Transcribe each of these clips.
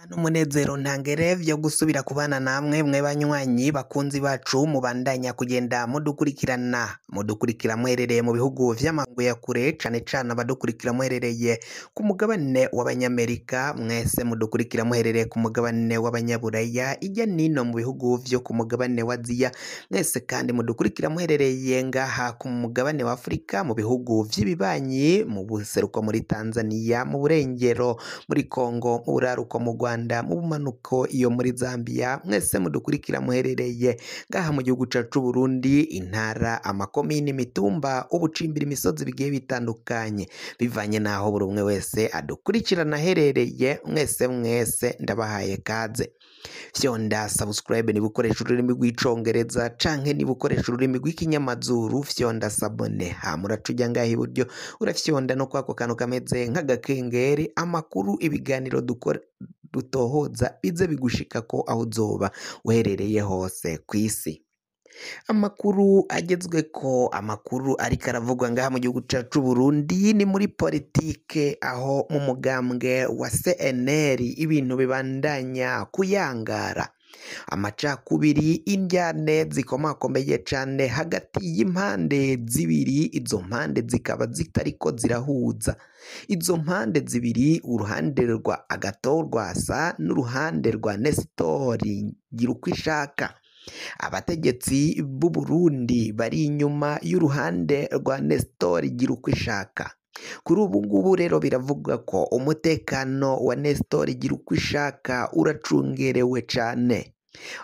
N'umunezero ntangere vyo gusubira kubana namwe mwe banywanyi bakunzi bacu mubandanya kugenda mudukurikira muherereye mu bihugu vy'amakungu ya kure cane cane abadukurikira muherereye ku mugabane w'abanyamerika, mwese mudukurikira muherereye ku mugabane w'abanyaburaya, irya nino mu bihugu vyo ku mugabane wa Aziya, mwese kandi mudukurikira muherereye ngaha ku mugabane wa Afrika mu bihugu vy'ibibanyi, mu buseruko muri Tanzania, mu burengero muri Kongo, mu buraruko mu Rwanda, mu bumanuko iyo muri Zambia, mwese mudukurikira muherereye ngaha mu gihugu cacu Burundi, intara, amakomine, imitumba, ubucimbira, imisozi bigiye bitandukanye, bivanye naho buri umwe wese adukurikirana aherereye, mwese ndabahaye kaze. Fyonda subscribe niba ukoresha ururimi rw'icongereza canke niba ukoresha ururimi rw'ikinyamazuru, fyonda sabone, hama uraca uja ngaha iburyo urafyonda no kwako kantu kameze nk'agakengeri, amakuru, ibiganiro dutohoza bize bigushikako aho uzoba uherereye hose kw'isi. Amakuru agezweko, amakuru ariko aravugwa ngaha mu gihugu cacu Burundi ni muri politike, aho mu mugambwe wa CNL ibintu bibandanya kuyangara, amacakubiri, indyane zikomakomeye cane hagati y'impande zibiri, izo mpande zikaba zitariko zirahuza. Izo mpande zibiri, uruhande rwa Agathon Rwasa n'uruhande rwa Nestor Girukishaka. Abategetsi b'u Burundi bari inyuma y'uruhande rwa Nestor Girukishaka. Kuri ubu ngubu rero biravuga ko umutekano wa Nestor Girukishaka uracungerewe cane.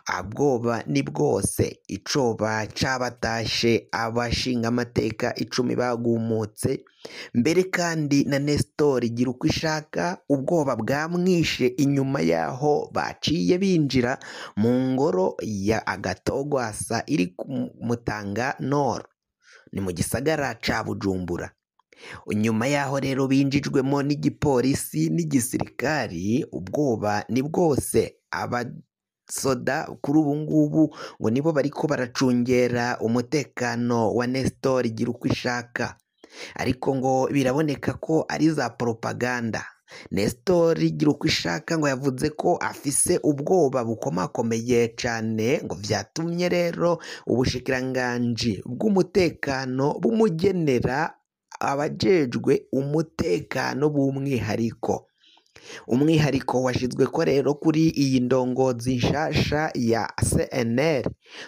Abwoba ni bwose, icoba cabatashe abashinga amateka 10 bagumutse, mbere kandi na Nestor Girukishaka ubwoba bwamwishe inyuma yaho baciye binjira mu ngoro ya Agathon Rwasa iri ku Mutanga Nord, ni mu gisagara ca Bujumbura. Nyuma yaho rero binjijwemo n'igipolisi n'igisirikari, ubwoba ni bwose. Soda kuri ubu ngubu ngo nibo bariko baracungera umutekano wa Nestor Girukishaka, ariko ngo biraboneka ko ari za propaganda. Nestor Girukishaka ngo yavuze ko afise ubwoba bukomakomeye cane, ngo vyatumye rero ubushikiranganji bw'umutekano bumugenera abajejwe umutekano b'umwihariko. Umwihariko washizwe ko rero kuri iyi ndongozi nshasha ya CNL.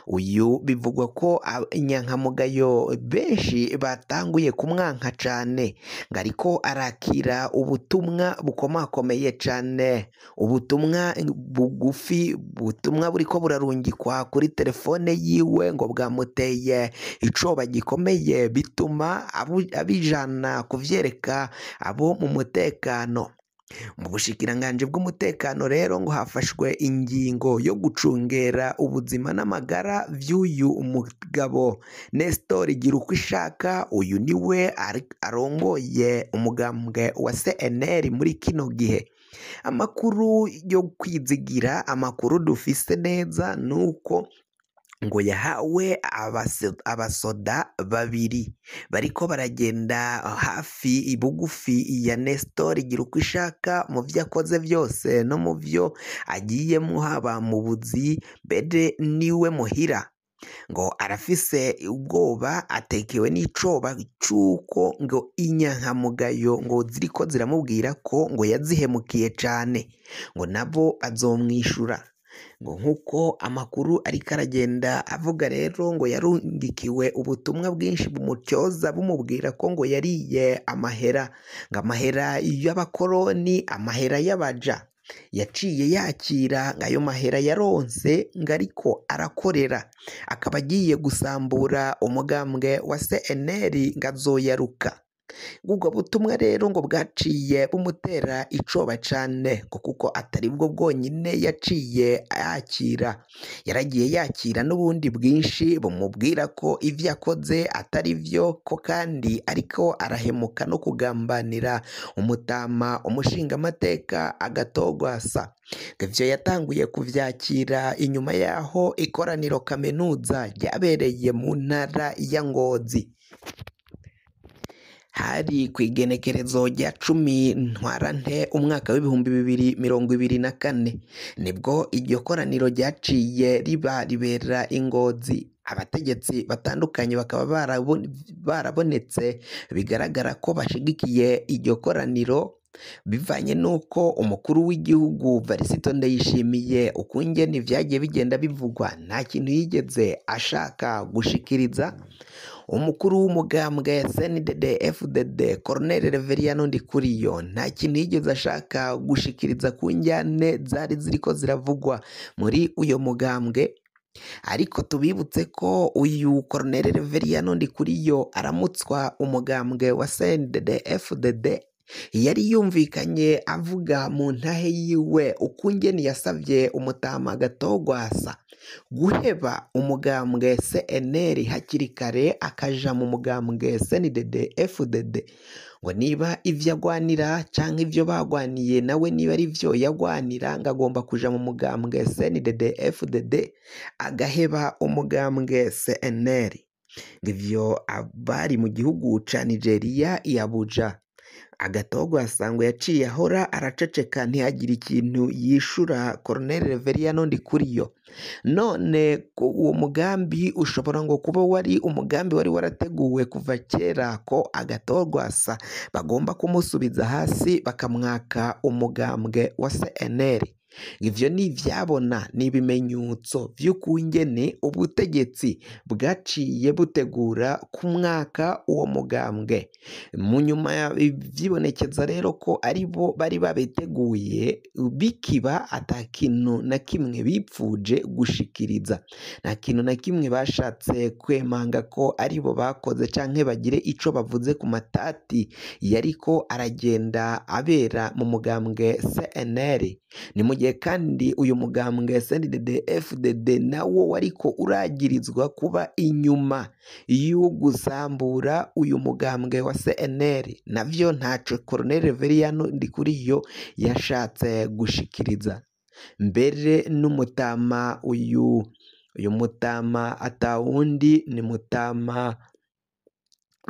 Uyu bivugwa ko inyankamugayo benshi batanguye kumwanka cane, ngo ariko arakira ubutumwa bukomakomeye cane, ubutumwa bugufi, ubutumwa buriko burarungikwa kuri telefone yiwe, ngo bwamuteye icoba gikomeye, bituma abijana kuvyereka abo mu mutekano. Mu bushikiranganje bw'umutekano rero ngo hafashwe ingingo yo gucungera ubuzima n'amagara vy'uyu umugabo Nestor Girukishaka. Uyu niwe arongoye umugambwe wa CNL muri kino gihe. Amakuru yo kwizigira, amakuru dufise neza nuko ngo yahawe abasoda 2 bariko baragenda hafi ibugufi ya Nestor Girukishaka mu vyo akoze vyose no mu vyo agiyemo, haba mu buzi bede niwe muhira. Ngo arafise ubwoba, atekewe n'icoba c'uko ngo inyankamugayo ngo ziriko ziramubwira ko ngo yazihemukiye cane, ngo nabo bazomwishura. Ngo nkuko amakuru ariko aragenda avuga rero, ngo yarungikiwe ubutumwa bwinshi bumutyoza bumubwira ko ngo yariye amahera, ngo amahera y'abakoroni, amahera y'abaja. Yaciye yakira ngo ayo mahera yaronse, ngo ariko arakorera, akaba agiye gusambura umugambwe wa CNL, ngo azoyaruka. Ubwo butumwa rero ngo bwaciye bumutera icoba cane, kuko atari bwo bwonyine yaciye yakira, yaragiye yakira n'ubundi bwinshi bumubwira ko ivyo akoze atari vyo, ko kandi ariko arahemuka no kugambanira umutama umushinga amateka Agathon Rwasa. Ivyo yatanguye kuvyakira inyuma yaho ikoraniro kaminuza ryabereye mu ntara ya Ngozi. hari kw'igenekerezo rya 10 Ntwarante umwaka w'ibihumbi 2024 nibwo iryo koraniro ryaciye ribera ingozi. Abategetsi batandukanye bakaba barabonetse bigaragara ko bashigikiye iryo koraniro, bivanye nuko umukuru w'igihugu Varisito Ndayishimiye ukungene vyagiye bigenda bivugwa nta kintu yigeze ashaka gushikiriza. Umukuru w'umugambwe CNDD-FDD Colonel Reveriyano Ndikuriyo nta kintu yigeze ashaka gushikiriza ku njyane zari ziriko ziravugwa muri uyo mugambwe, ariko tubibutse ko uyu Colonel Reveriyano Ndikuriyo aramutswa umugambwe wa CNDD-FDD yari yumvikanye avuga mu ntahe yiwe ukungene yasavye umutama Gatogwasa guheba umugambwe CNL hakiri kare akaja mu mugambwe CNDD-FDD, ngo niba ivyo agwanira canke ivyo bagwaniye nawe niba ari vyo yagwanira ngagomba kuja mu mugambwe CNDD-FDD agaheba umugambwe CNL. Ngivyo abari mu gihugu ca Nigeria i Abuja. Agatogwasa ngo yaciye ahora araceceka ntihagire ikintu yishura Colonel Reveriyano Ndikuriyo. None uwo mugambi ushobora ngo kuba wari umugambi wari warateguwe kuva kera ko Agatogwasa bagomba kumusubiza hasi bakamwaka umugambwe wa CNL. Ivyo ni ivyabona n'ibimenyetso vy'ukungene ubutegetsi bwaciye butegura ku mwaka uwo mugambwe. Mu nyuma vyibonekeza rero ko aribo bari babiteguye, bikiba ata kintu na kimwe bipfuje gushikiriza, nta kintu na kimwe bashatse kwemanga ko aribo bakoze canke bagire ico bavuze ku matati yariko aragenda abera mu mugambwe CNL. Ni mu gihe kandi uyu mugambwe CNDD-FDD nawo wariko uragirizwa kuba inyuma y'ugusambura uyu mugambwe wa CNL, navyo ntaco Colonel Reveriyano Ndikuriyo yashatse gushikiriza. Mbere n'umutama uyu mutama atawundi ni mutama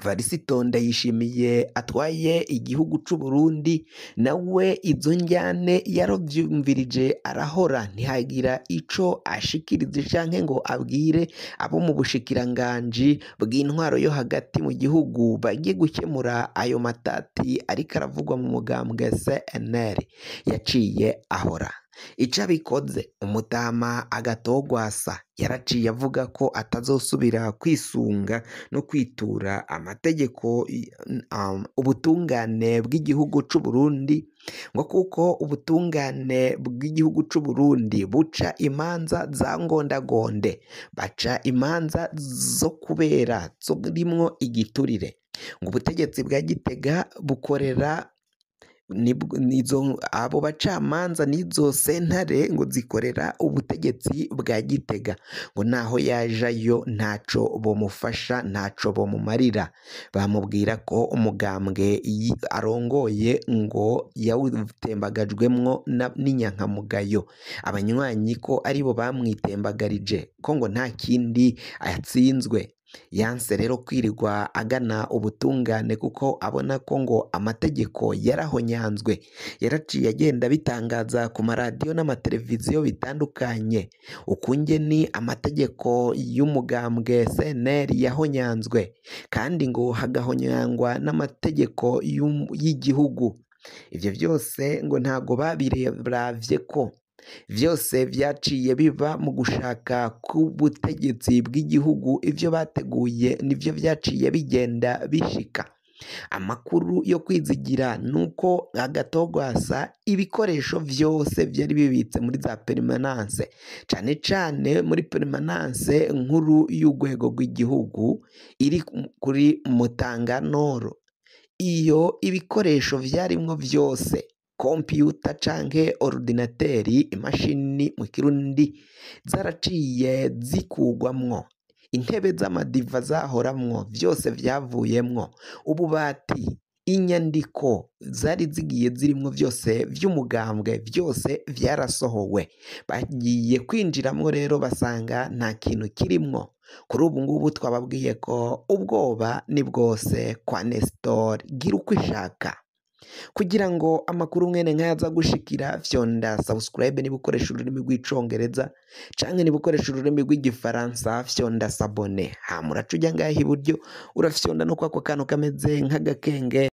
Varisito Ndayishimiye atwaye igihugu c'u Burundi, nawe izo njyane yaravyumvirije arahora ntihagira ico ashikirize canke ngo abwire abo mu bushikiranganji bw'intwaro yo hagati mu gihugu bagiye gukemura ayo matati ariko aravugwa mu mugambwe CNL. Yaciye ahora ico abikoze umutama Agatogwasa yaraciye avuga ko atazosubira kwisunga no kwitura amategeko ubutungane bw'igihugu c'u Burundi, ngo kuko ubutungane bw'igihugu c'u Burundi buca imanza za ngondagonde, baca imanza zo kubera zirimwo igiturire, ngo ubutegetsi bwa Gitega bukorera abo bacamanza n'izo sentare ngo zikorera ubutegetsi bwa Gitega, ngo naho yajayo ntaco bomufasha ntaco bomumarira. Bamubwira ko umugambwe arongoye ngo yawutembagajwemwo n'inyankamugayo, abanywanyi ko aribo bamwitembagarije ko ngo nta kindi atsinzwe. Yanse rero kwirirwa agana ubutungane kuko abona ko ngo amategeko yarahonyanzwe. Yaraciye agenda bitangaza ku maradiyo n'amateleviziyo bitandukanye ukungene amategeko y'umugambwe CNL yahonyanzwe, kandi ngo hagahonyangwa n'amategeko y'igihugu. Ivyo byose ngo ntago babiravye ko vyose vyaciye biba mu gushaka k'ubutegetsi bw'igihugu. Ivyo bateguye nivyo vyaciye bigenda bishika. Amakuru yo kwizigira nuko Agatogwasa ibikoresho vyose vyari bibitse muri za permanence, cane cane muri permanence nkuru y'urwego rw'igihugu iri kuri Mutanganoro. Iyo ibikoresho vyarimwo vyose, computer canke ordinateri, imashini mu kirundi, zaraciye zikugwamwo. Intebe z'amadiva zahoramwo vyose vyavuyemwo, ububati inyandiko zari zigiye zirimwo byose by'umugambwe byose byarasohowe, bagiye kwinjiramwo rero basanga nta kintu kirimwo. Kuri ubu ngubu twababwiye ko ubwoba ni bwose kwa Nestor gira uko ishaka. Kugira ngo amakuru mwene nk'aya aza gushikira, fyonda subscribe niba ukoresha ururimi rw'icongereza canke niba ukoresha ururimi rw'igifaransa fyonda sabone, hama uraca ujya ngaha iburyo urafyonda no kwako kantu kameze nk'agakenge